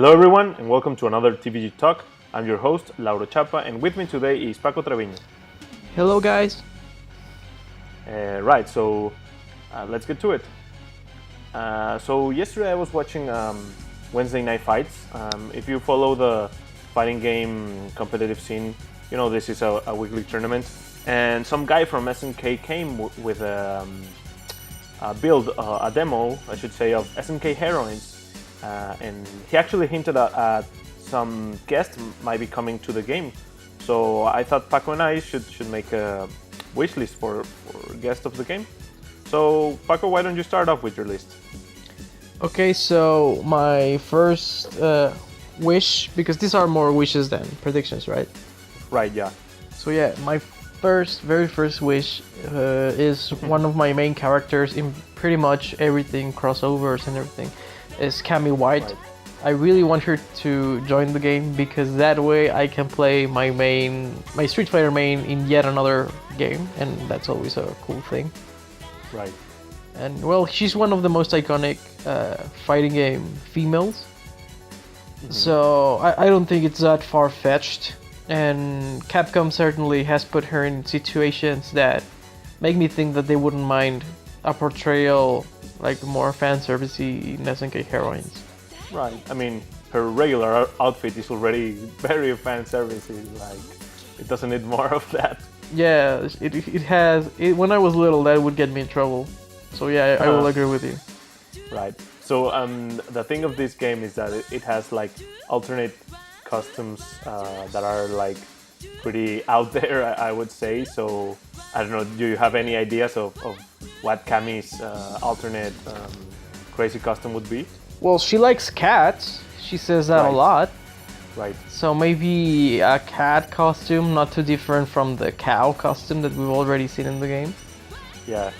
Hello everyone and welcome to another TVG Talk. I'm your host, Lauro Chapa, and with me today is Paco Treviño. Hello guys. Right, so let's get to it. So yesterday I was watching Wednesday Night Fights. If you follow the fighting game competitive scene, you know this is a weekly tournament. And some guy from SNK came with a demo, I should say, of SNK Heroines. And he actually hinted at some guests might be coming to the game. So I thought Paco and I should make a wish list for guests of the game. So Paco, why don't you start off with your list? Okay, so my first wish, because these are more wishes than predictions, right? Right, yeah. So yeah, my very first wish is one of my main characters in pretty much everything, crossovers and everything, is Cammy White. Right. I really want her to join the game because that way I can play my Street Fighter main in yet another game, and that's always a cool thing. Right. And well, she's one of the most iconic fighting game females. Mm-hmm. So I don't think it's that far-fetched, and Capcom certainly has put her in situations that make me think that they wouldn't mind a portrayal like more fan servicey in SNK Heroines. Right. I mean, her regular outfit is already very fan servicey. Like, it doesn't need more of that. Yeah, it has. When I was little, that would get me in trouble. So yeah, I will agree with you. Right. So the thing of this game is that it has like alternate costumes that are like pretty out there, I would say. So I don't know. Do you have any ideas of what Cammy's alternate crazy costume would be? Well, she likes cats. She says that a lot. Right. So maybe a cat costume, not too different from the cow costume that we've already seen in the game. Yeah.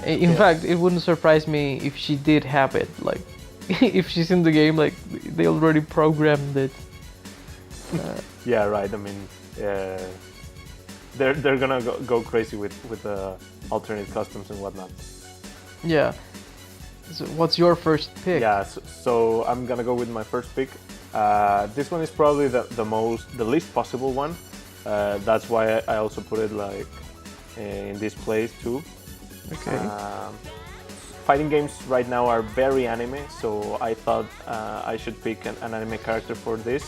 In fact, it wouldn't surprise me if she did have it. Like, if she's in the game, like they already programmed it. Yeah, right. I mean, they're gonna go crazy with the alternate costumes and whatnot. Yeah. So what's your first pick? Yeah, so I'm gonna go with my first pick. This one is probably the least possible one. That's why I also put it like in this place too. Okay. Fighting games right now are very anime, so I thought I should pick an anime character for this.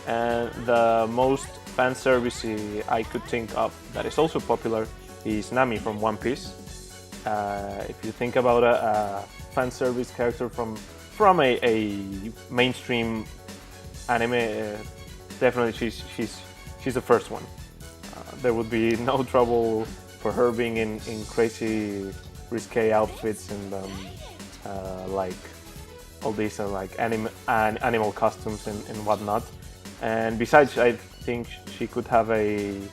And the most fan servicey I could think of that is also popular is Nami from One Piece. If you think about a fan service character from a mainstream anime, definitely she's the first one. There would be no trouble for her being in crazy risque outfits and like all these like animal costumes and whatnot. And besides, I think she could have an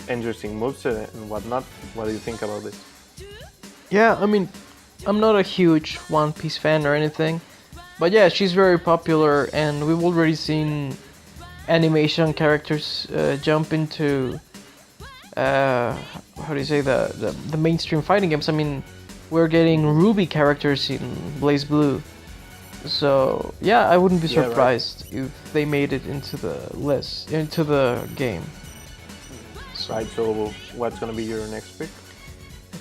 interesting moveset and whatnot. What do you think about this? Yeah, I mean, I'm not a huge One Piece fan or anything, but yeah, she's very popular, and we've already seen animation characters jump into how do you say the mainstream fighting games. I mean, we're getting Ruby characters in Blaze Blue, so yeah, I wouldn't be surprised if they made it into the list, into the game. Right. So what's gonna be your next pick?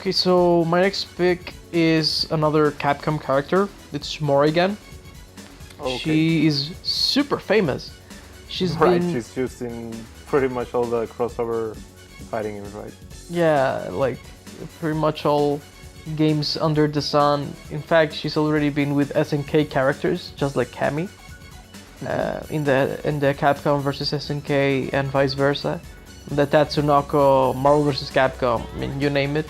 Okay, so my next pick is another Capcom character. It's Morrigan. Okay. She is super famous. She's used in pretty much all the crossover fighting games, right? Yeah, like pretty much all games under the sun. In fact, she's already been with SNK characters, just like Cammy, in the Capcom versus SNK and vice versa. The Tatsunoko, Marvel vs. Capcom, I mean, you name it.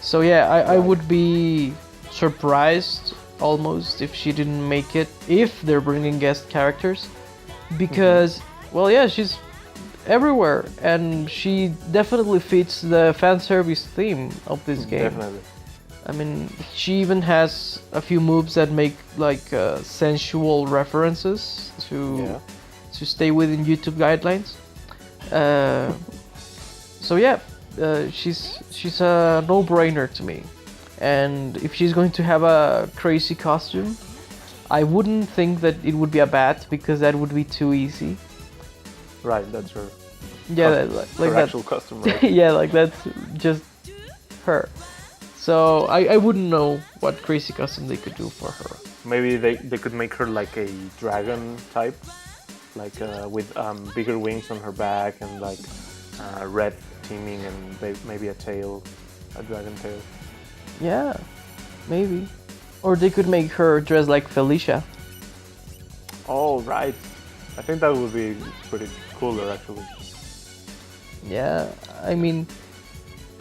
So yeah, I would be surprised almost if she didn't make it, if they're bringing guest characters, because well, yeah, she's everywhere and she definitely fits the fan service theme of this game. Definitely. I mean, she even has a few moves that make like sensual references to stay within YouTube guidelines. So yeah. She's a no-brainer to me, and if she's going to have a crazy costume, I wouldn't think that it would be a bat because that would be too easy. Right, that's her. Yeah, like her that. actual custom, right? Yeah, like that's just her. So I wouldn't know what crazy custom they could do for her. Maybe they could make her like a dragon type, like with bigger wings on her back and like red teaming and maybe a tail, a dragon tail. Yeah, maybe. Or they could make her dress like Felicia. Oh, right. I think that would be pretty cooler, actually. Yeah, I mean,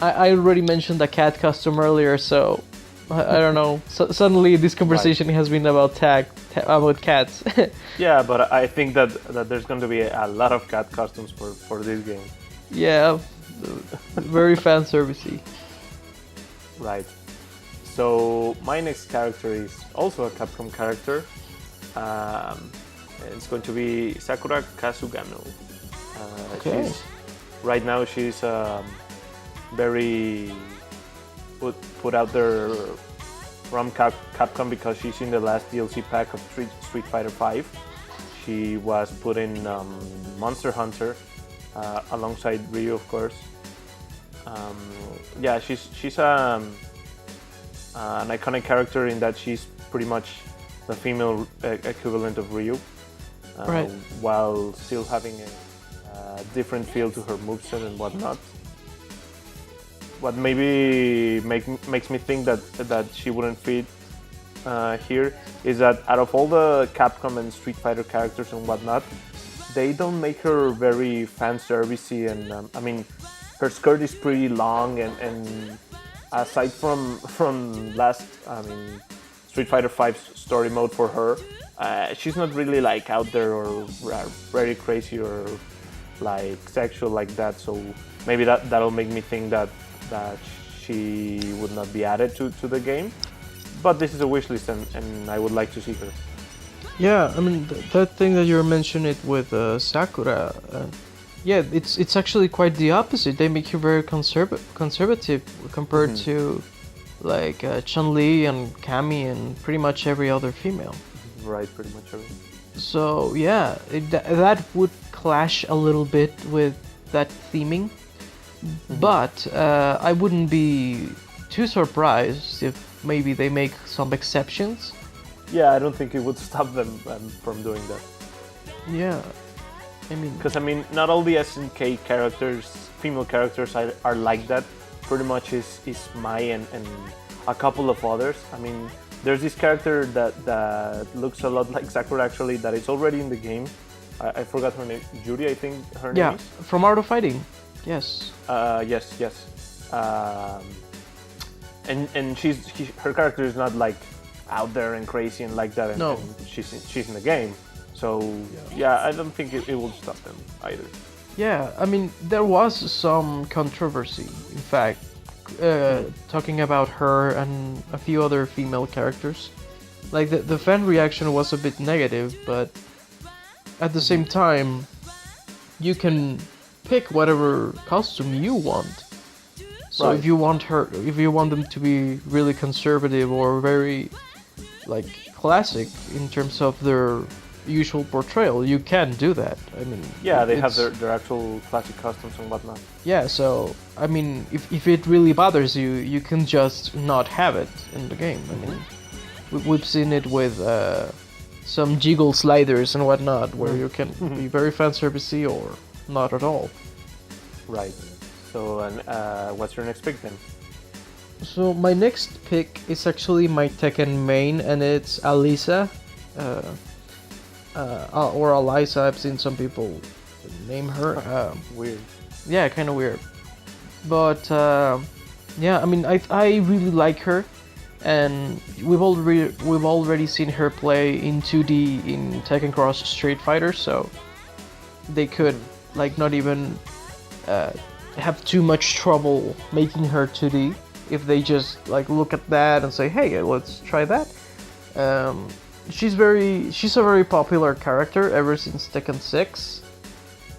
I already mentioned the cat custom earlier, so I don't know. So, suddenly this conversation has been about about cats. Yeah, but I think that there's going to be a lot of cat costumes for this game. Yeah, very fan servicey. Right. So my next character is also a Capcom character. It's going to be Sakura Kasugano. Okay. Right now she's very put out there from Capcom because she's in the last DLC pack of Street Fighter V. She was put in Monster Hunter alongside Ryu, of course. Yeah, she's an iconic character in that she's pretty much the female equivalent of Ryu, Right. while still having a different feel to her moveset and whatnot. What maybe makes me think that she wouldn't fit here is that out of all the Capcom and Street Fighter characters and whatnot, they don't make her very fan servicey, and I mean, her skirt is pretty long, and aside from Street Fighter V's story mode for her, she's not really like out there or very crazy or like sexual like that. So maybe that'll make me think that she would not be added to the game. But this is a wish list, and I would like to see her. Yeah, I mean that thing that you mentioned with Sakura. Yeah, it's actually quite the opposite. They make you very conservative compared to like ChunLi and Cammy and pretty much every other female. Right, pretty much every. So yeah, that would clash a little bit with that theming, but I wouldn't be too surprised if maybe they make some exceptions. Yeah, I don't think it would stop them from doing that. Yeah. Because not all the SNK characters, female characters, are like that. Pretty much is Mai and a couple of others. I mean, there's this character that looks a lot like Sakura actually, that is already in the game. I forgot her name. Judy, I think her name is. Yeah, from Art of Fighting. Yes. Yes. And her character is not like out there and crazy and like that. And, no. And she's in the game. So yeah, I don't think it will stop them either. Yeah, I mean, there was some controversy, in fact, talking about her and a few other female characters. Like, the fan reaction was a bit negative, but at the same time, you can pick whatever costume you want. So Right. if you want them to be really conservative or very, like, classic in terms of their usual portrayal, you can do that. I mean, yeah, they have their actual classic costumes and whatnot. Yeah, so I mean, if it really bothers you, you can just not have it in the game. I mean, we've seen it with some jiggle sliders and whatnot, where you can be very fan servicey or not at all. Right. So, and what's your next pick then? So my next pick is actually my Tekken main, and it's Alisa. Or Eliza, I've seen some people name her. Weird. Yeah, kind of weird. But yeah, I mean, I really like her, and we've already seen her play in 2D in Tekken Cross Street Fighter, so they could like not even have too much trouble making her 2D if they just like look at that and say, hey, let's try that. She's a very popular character ever since Tekken 6.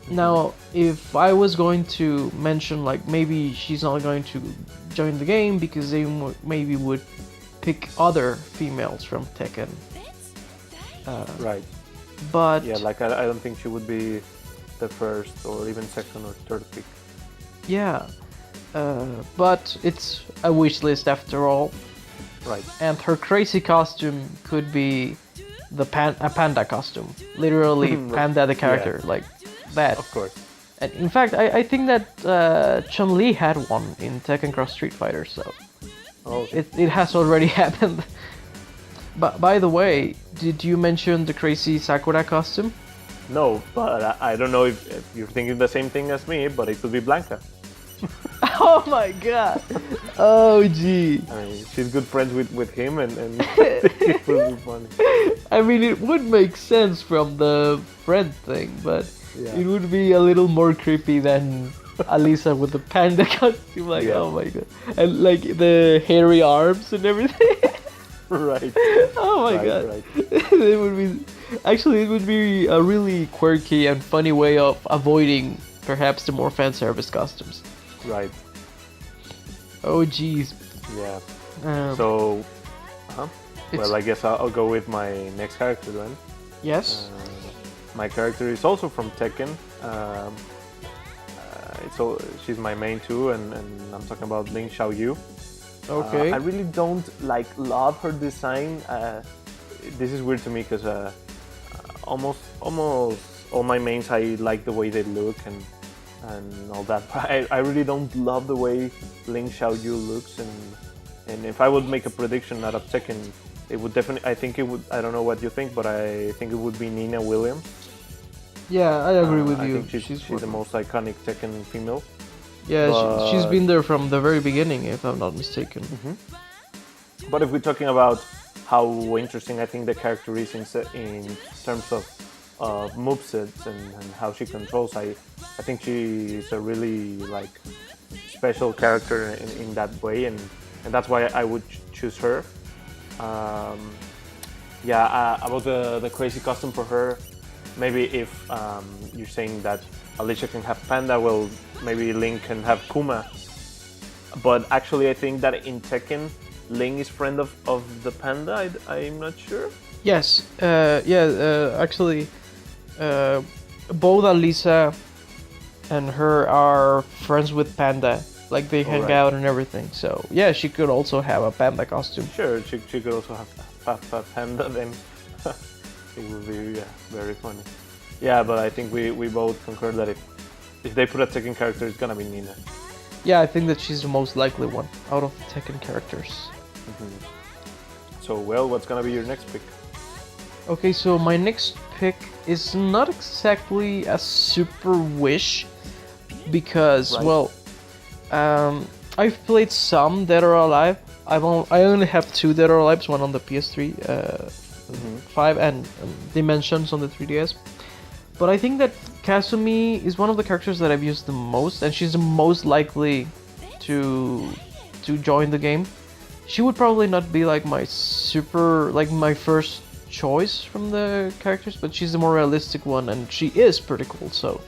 Now, if I was going to mention like maybe she's not going to join the game because they maybe would pick other females from Tekken, Right. But Yeah, like I don't think she would be the first or even second or third pick. yeah, but it's a wish list after all. Right. And her crazy costume could be a panda costume, literally Panda the character, like that. Of course. And in fact, I think that ChunLi had one in Tekken Cross Street Fighter, so it has already happened. But by the way, did you mention the crazy Sakura costume? No, but I don't know if you're thinking the same thing as me, but it could be Blanca. Oh my god! Oh gee! I mean, she's good friends with him, and it would be funny. I mean, it would make sense from the friend thing, but Yeah. it would be a little more creepy than Alisa with the panda costume. Like, Yeah. oh my god! And like the hairy arms and everything. Right. Oh my Right, god! right. It would be actually it would be a really quirky and funny way of avoiding perhaps the more fan service costumes. Right. Oh jeez. Yeah. So, well, I guess I'll go with my next character then. Yes. My character is also from Tekken. She's my main too, and I'm talking about Ling Xiaoyu. Okay. I really don't love her design. This is weird to me because almost all my mains I like the way they look and all that. But I really don't love the way Ling Xiaoyu looks, and if I would make a prediction out of Tekken, it would definitely. I think it would. I don't know what you think, but I think it would be Nina Williams. Yeah, I agree with you. I think she's the most iconic Tekken female. Yeah, but she's been there from the very beginning, if I'm not mistaken. But if we're talking about how interesting I think the character is in terms of movesets and how she controls, I think she is a really special character in that way, and that's why I would choose her. About the crazy costume for her, maybe if you're saying that Alicia can have Panda, well, maybe Ling can have Kuma. But actually, I think that in Tekken, Ling is friend of the Panda. I'm not sure. Yes, actually, both Alisa and her are friends with Panda. Like, they hang out and everything. So, yeah, she could also have a Panda costume. Sure, she could also have a Panda, then it would be very funny. Yeah, but I think we both concur that if they put a Tekken character, it's gonna be Nina. Yeah, I think that she's the most likely one out of Tekken characters. So, well, what's gonna be your next pick? Okay, so my next pick is not exactly a super wish, because, well, I've played some Dead or Alive. I only have 2 Dead or Alives, one on the PS3, 5, and Dimensions on the 3DS. But I think that Kasumi is one of the characters that I've used the most, and she's the most likely to join the game. She would probably not be like my first choice from the characters, but she's the more realistic one, and she is pretty cool. So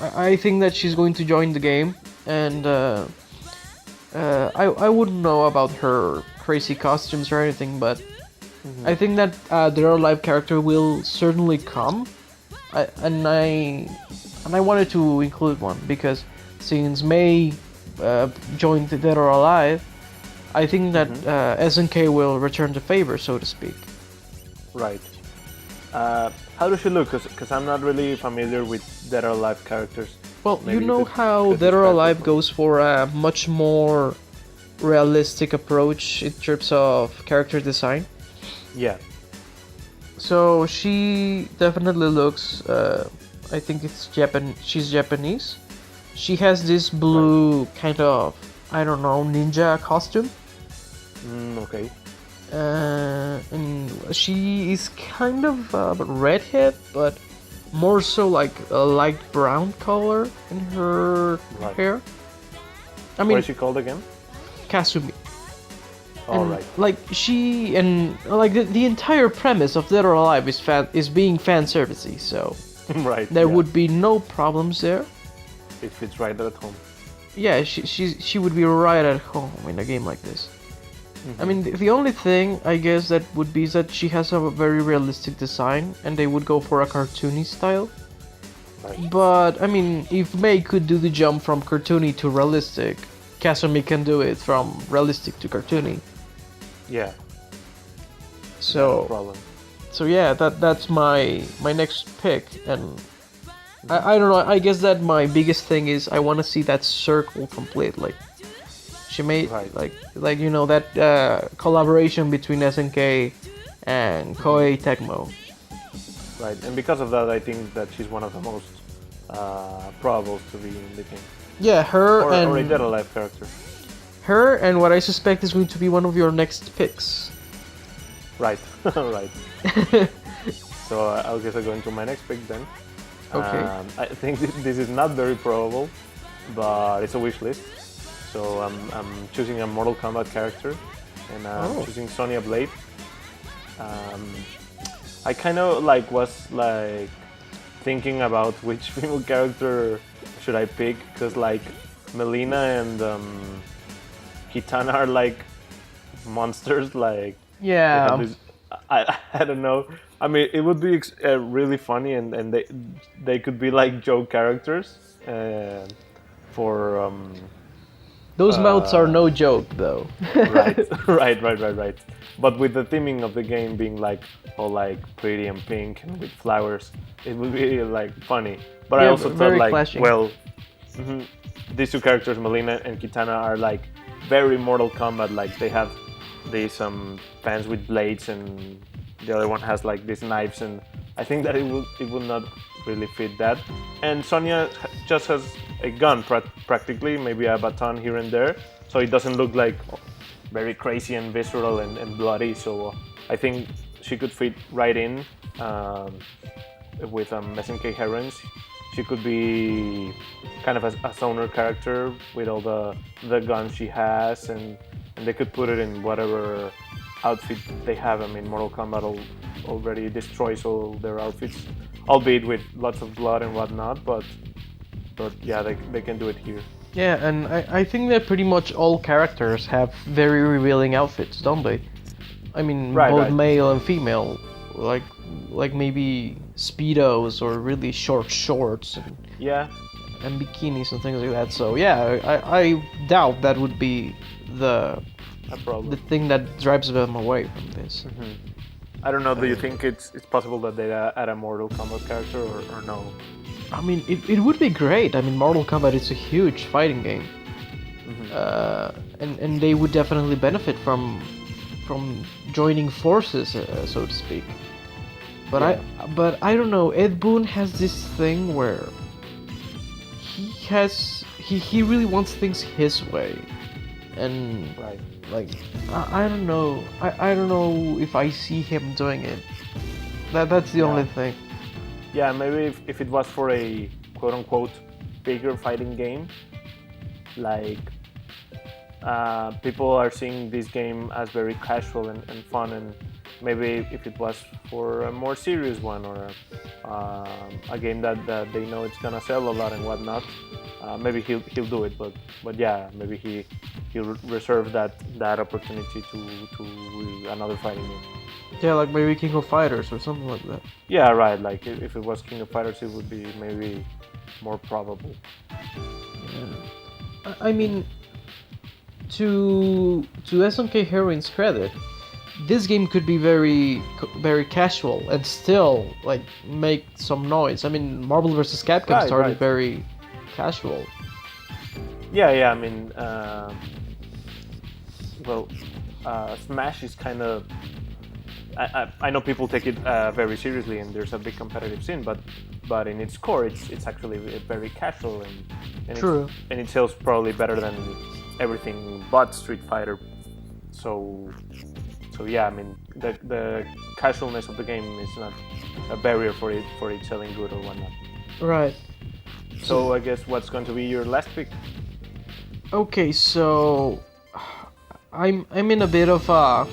I think that she's going to join the game, and I wouldn't know about her crazy costumes or anything, but I think that their live character will certainly come, and I wanted to include one because since May joined Dead or Alive, I think that SNK will return the favor, so to speak. Right. How does she look? Because I'm not really familiar with Dead or Alive characters. Well, maybe you know how Dead or Alive goes for a much more realistic approach in terms of character design. Yeah. So she definitely looks. I think she's Japanese. She has this blue kind of, I don't know, ninja costume. Okay. And she is kind of redhead, but more so like a light brown color in her hair. I mean, what is she called again? Kasumi. Alright. Like she and like the entire premise of Dead or Alive is being fan servicey, so there would be no problems there. It fits right at home. Yeah, she would be right at home in a game like this. I mean, the only thing I guess that would be is that she has a very realistic design, and they would go for a cartoony style. Right. But I mean, if Mei could do the jump from cartoony to realistic, Kasumi can do it from realistic to cartoony. Yeah. So, No problem. so yeah, that's my next pick, and I don't know. I guess that my biggest thing is I want to see that circle complete. Like she made like you know that collaboration between SNK and Koei Tecmo. Right, and because of that, I think that she's one of the most probables to be in the game. Yeah, her Or and a dead alive character. her and what I suspect is going to be one of your next picks. Right, right. So I guess I'll go into my next pick then. Okay. I think this is not very probable, but it's a wish list. So I'm choosing a Mortal Kombat character, and I'm choosing Sonya Blade. I kind of was thinking about which female character should I pick, because Molina and Katana are monsters. Yeah. I don't know. I mean, it would be really funny, and they could be joke characters for. Those mouths are no joke, though. right. But with the theming of the game being all pretty and pink and with flowers, it would be funny. But Yeah, I also very thought clashing. well, these two characters, Molina and Katana, are very Mortal Kombat. They have these fans with blades, and the other one has these knives, and I think that it would not really fit that. And Sonya just has a gun practically, maybe a baton here and there, so it doesn't look very crazy and visceral and bloody. So I think she could fit right in with SNK Heroines. She could be kind of a stoner character with all the guns she has, and they could put it in whatever outfit they have. I mean, Mortal Kombat already destroys all their outfits, albeit with lots of blood and whatnot, but yeah, they can do it here. Yeah, and I think that pretty much all characters have very revealing outfits, don't they? I mean, both male and female, like maybe speedos or really short shorts and bikinis and things like that. So yeah, I doubt that would be the thing that drives them away from this. I don't know. Do you think it's possible that they add a Mortal Kombat character or no? I mean, it would be great. I mean, Mortal Kombat is a huge fighting game, and they would definitely benefit from joining forces, so to speak. But I don't know. Ed Boon has this thing where he really wants things his way, and I don't know. I don't know if I see him doing it. That's the only thing. Yeah, maybe if it was for a quote-unquote bigger fighting game, people are seeing this game as very casual and fun, and maybe if it was for a more serious one or a game that they know it's gonna sell a lot and whatnot, maybe he'll do it. But yeah, maybe he'll reserve that opportunity to another fighting game. Yeah, like maybe King of Fighters or something like that. Yeah, right. If it was King of Fighters, it would be maybe more probable. Yeah. I mean, to SNK Heroines' credit, this game could be very casual and still make some noise. I mean, Marvel vs. Capcom started very casual. Yeah. I mean, Smash is kind of. I know people take it very seriously, and there's a big competitive scene, but in its core, it's actually very casual, and True. It sells probably better than everything but Street Fighter. So yeah, I mean the casualness of the game is not a barrier for it selling good or whatnot. Right. So I guess what's going to be your last pick? Okay, so I'm in a bit of a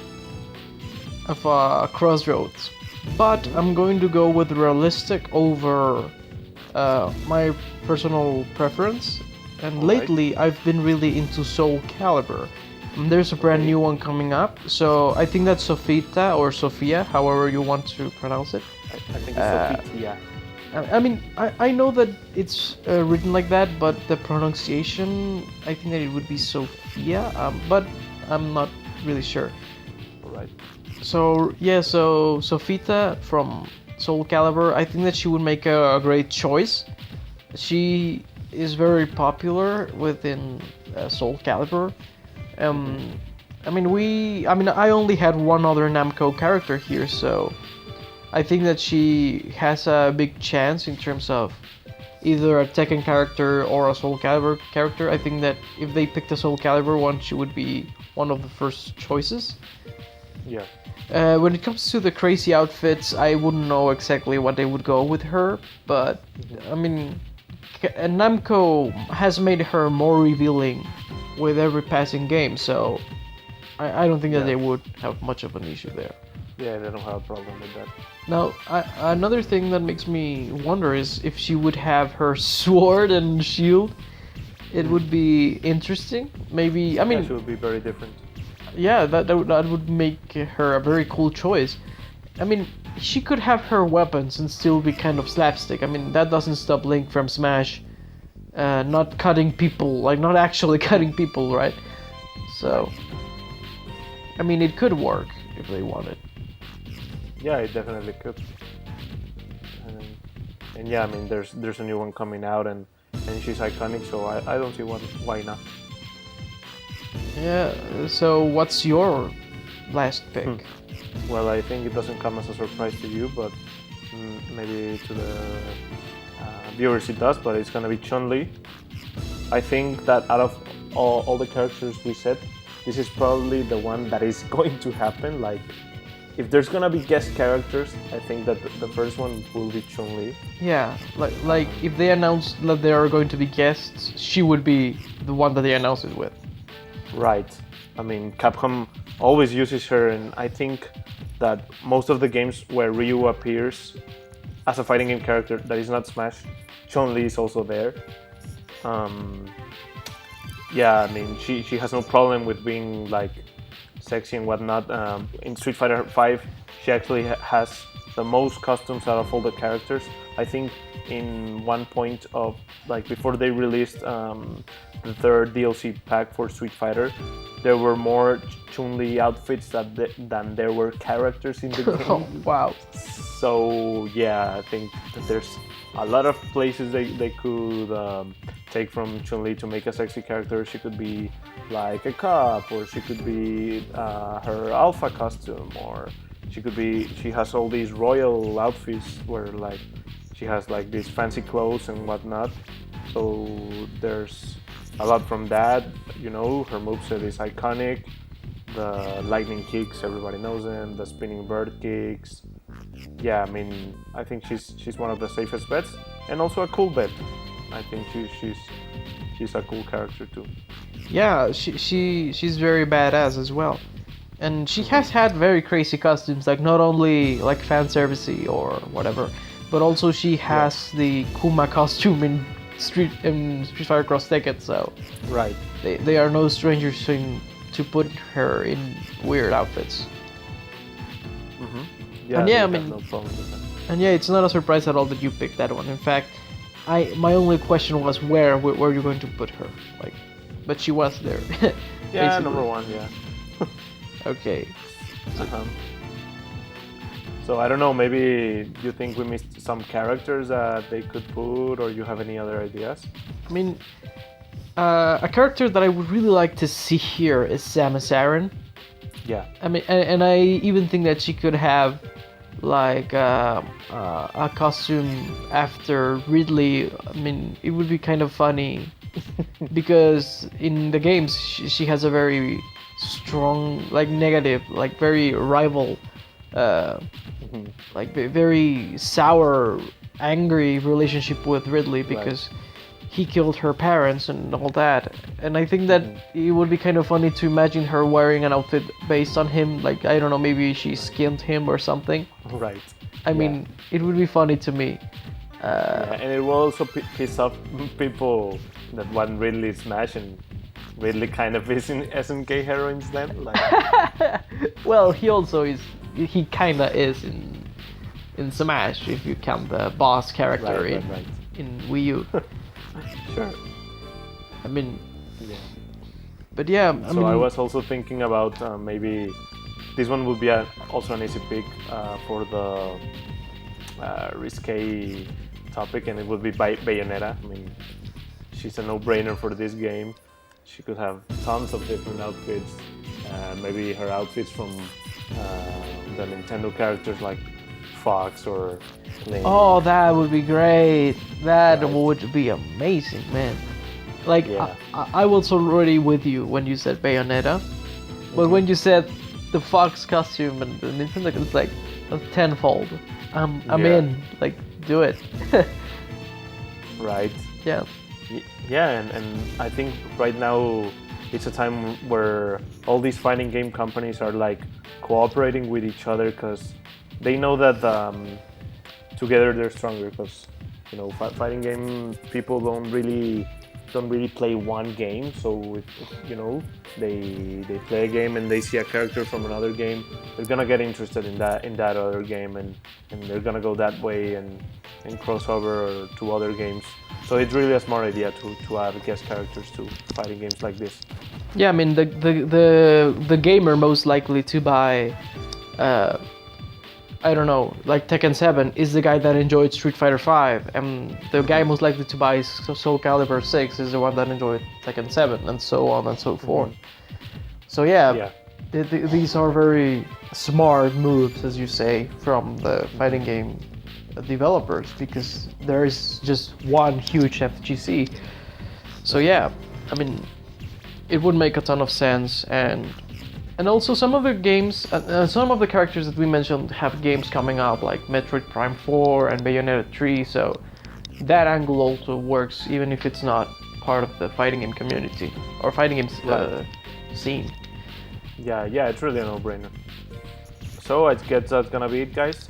crossroads, but I'm going to go with realistic over my personal preference. And lately, I've been really into Soul Calibur, There's a brand new one coming up, so I think that's Sofita or Sophia, however you want to pronounce it. I think it's Sophia. I mean, I know that it's written like that, but the pronunciation, I think that it would be Sophia, but I'm not really sure. Right. So yeah, so Sofita from Soul Calibur, I think that she would make a great choice. She is very popular within Soul Calibur. I only had one other Namco character here, so I think that she has a big chance in terms of either a Tekken character or a Soul Calibur character. I think that if they picked a Soul Calibur one, she would be one of the first choices. Yeah. When it comes to the crazy outfits, I wouldn't know exactly what they would go with her, but I mean, Namco has made her more revealing with every passing game, so I don't think that they would have much of an issue there. Yeah, they don't have a problem with that. Now, another thing that makes me wonder is if she would have her sword and shield. It would be interesting. Maybe, I mean, she would be very different. Yeah, that would make her a very cool choice. I mean, she could have her weapons and still be kind of slapstick. I mean, that doesn't stop Link from Smash not cutting people, like not actually cutting people, right? So, I mean, it could work if they wanted. Yeah, it definitely could. And yeah, I mean, there's a new one coming out, and she's iconic, so I don't see why not. Yeah, so what's your last pick? Well, I think it doesn't come as a surprise to you, but maybe to the viewers it does, but it's gonna be ChunLi. I think that out of all the characters we said, this is probably the one that is going to happen. Like, if there's gonna be guest characters, I think that the first one will be ChunLi. Yeah, like if they announce that there are going to be guests, she would be the one that they announce it with. Right. I mean, Capcom always uses her, and I think that most of the games where Ryu appears as a fighting game character that is not Smash, ChunLi is also there. Yeah, I mean, she has no problem with being like sexy and whatnot. In Street Fighter V, she actually has the most costumes out of all the characters. I think in one point of like before they released the third DLC pack for Street Fighter, there were more ChunLi outfits than there were characters in the game. Oh, wow. So yeah, I think that there's a lot of places they could take from ChunLi to make a sexy character. She could be like a cop, or she could be her alpha costume, or she has all these royal outfits where like she has like these fancy clothes and whatnot. So there's a lot from that. You know, her moveset is iconic. The lightning kicks, everybody knows them. The spinning bird kicks. Yeah, I mean, I think she's one of the safest bets, and also a cool bet. I think she's a cool character too. Yeah, she's very badass as well, and she has had very crazy costumes, like not only like fan servicey or whatever, but also she has the Kuma costume in Street Fighter Cross Tekken. So right, they are no strangers to put her in weird outfits. Mm-hmm. And yeah, I mean, no problem with that. And yeah, it's not a surprise at all that you picked that one. In fact, my only question was where you're going to put her, like, but she was there. Yeah, number one, yeah. Okay. So I don't know, maybe you think we missed some characters that they could put, or you have any other ideas? I mean, a character that I would really like to see here is Samus Aran. Yeah. I mean, and I even think that she could have like a costume after Ridley. I mean, it would be kind of funny because in the games she has a very strong, like negative, like very rival, like very sour, angry relationship with Ridley because he killed her parents and all that. And I think that it would be kind of funny to imagine her wearing an outfit based on him. Like, I don't know, maybe she skinned him or something. Right. I mean, it would be funny to me. And it will also piss off people that want Ridley Smash and Ridley kind of is in SNK Heroines then? Like, Well, he also is. He kinda is in Smash if you count the boss character right. in Wii U. Sure. I mean, Yeah. but yeah, I mean, I was also thinking about maybe this one would be also an easy pick for the risque topic, and it would be Bayonetta. I mean, she's a no-brainer for this game. She could have tons of different outfits. Maybe her outfits from the Nintendo characters like Fox or Link. oh, that would be great. That Right. would be amazing, man. Like, Yeah. I was already with you when you said Bayonetta, but when you said the Fox costume and the Nintendo, it's like a tenfold. I'm Yeah. in. Like, do it. Right. Yeah. Yeah, and I think right now it's a time where all these fighting game companies are like cooperating with each other because they know that together they're stronger. Because fighting game people don't really play one game. So if they play a game and they see a character from another game, they're gonna get interested in that other game, and they're gonna go that way and cross over to other games. So it's really a smart idea to add guest characters to fighting games like this. Yeah, I mean the gamer most likely to buy, I don't know, like Tekken 7 is the guy that enjoyed Street Fighter 5, and the guy most likely to buy Soul Calibur 6 is the one that enjoyed Tekken 7, and so on and so forth. So yeah. These are very smart moves, as you say, from the fighting game developers, because there is just one huge FGC. So yeah, I mean, it would make a ton of sense, and also some of the games, some of the characters that we mentioned have games coming up like Metroid Prime 4 and Bayonetta 3, so that angle also works even if it's not part of the fighting game community or fighting game scene. Yeah, it's really a no-brainer. So I guess that's gonna be it, guys.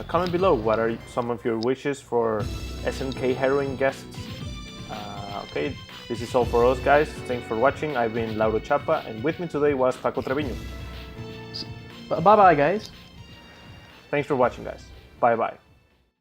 Comment below what are some of your wishes for SNK Heroine guests. Okay, this is all for us, guys. Thanks for watching. I've been Lauro Chapa, and with me today was Paco Treviño. Bye bye, guys. Thanks for watching, guys. Bye bye.